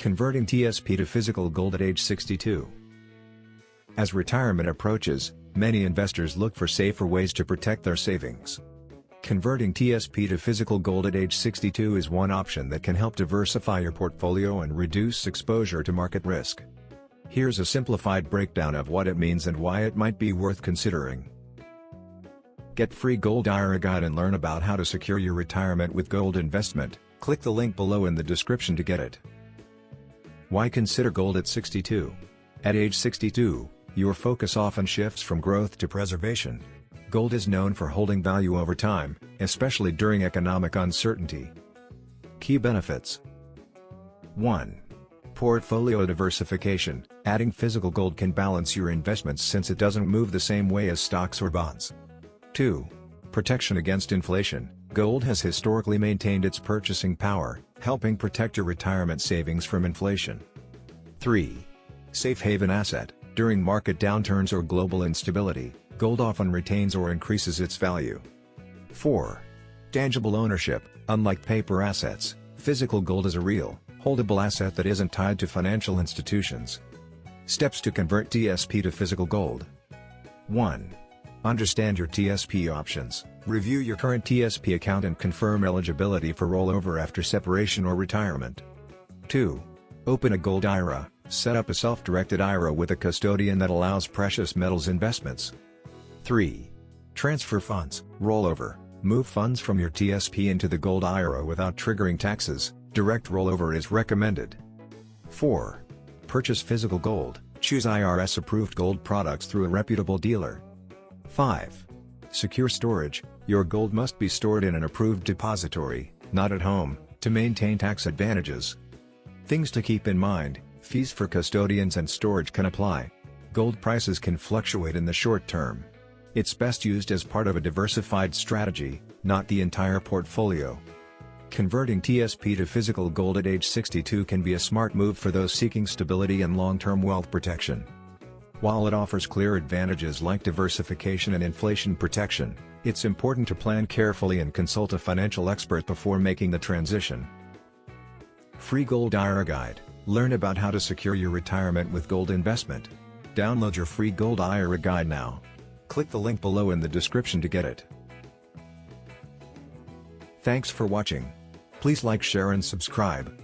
Converting TSP to physical gold at age 62. As retirement approaches, many investors look for safer ways to protect their savings. Converting TSP to physical gold at age 62 is one option that can help diversify your portfolio and reduce exposure to market risk. Here's a simplified breakdown of what it means and why it might be worth considering. Get free Gold IRA guide and learn about how to secure your retirement with gold investment. Click the link below in the description to get it. Why consider gold at 62? At age 62, your focus often shifts from growth to preservation. Gold is known for holding value over time, especially during economic uncertainty. Key benefits. 1. Portfolio diversification. Adding physical gold can balance your investments since it doesn't move the same way as stocks or bonds. 2. Protection against inflation. Gold has historically maintained its purchasing power, helping protect your retirement savings from inflation. 3. Safe haven asset. During market downturns or global instability, gold often retains or increases its value. 4. Tangible ownership. Unlike paper assets, physical gold is a real, holdable asset that isn't tied to financial institutions. Steps to convert TSP to physical gold. 1. Understand your TSP options. Review your current TSP account and confirm eligibility for rollover after separation or retirement. 2. Open a gold IRA. Set up a self-directed IRA with a custodian that allows precious metals investments. 3. Transfer funds. Rollover. Move funds from your TSP into the gold IRA without triggering taxes. Direct rollover is recommended. 4. Purchase physical gold. Choose IRS-approved gold products through a reputable dealer. 5. Secure storage. Your gold must be stored in an approved depository, not at home, to maintain tax advantages. Things to keep in mind: fees for custodians and storage can apply. Gold prices can fluctuate in the short term. It's best used as part of a diversified strategy, not the entire portfolio. Converting TSP to physical gold at age 62 can be a smart move for those seeking stability and long-term wealth protection. While it offers clear advantages like diversification and inflation protection, it's important to plan carefully and consult a financial expert before making the transition. Free Gold IRA Guide. Learn about how to secure your retirement with gold investment. Download your free Gold IRA Guide now. Click the link below in the description to get it. Thanks for watching. Please like, share and subscribe.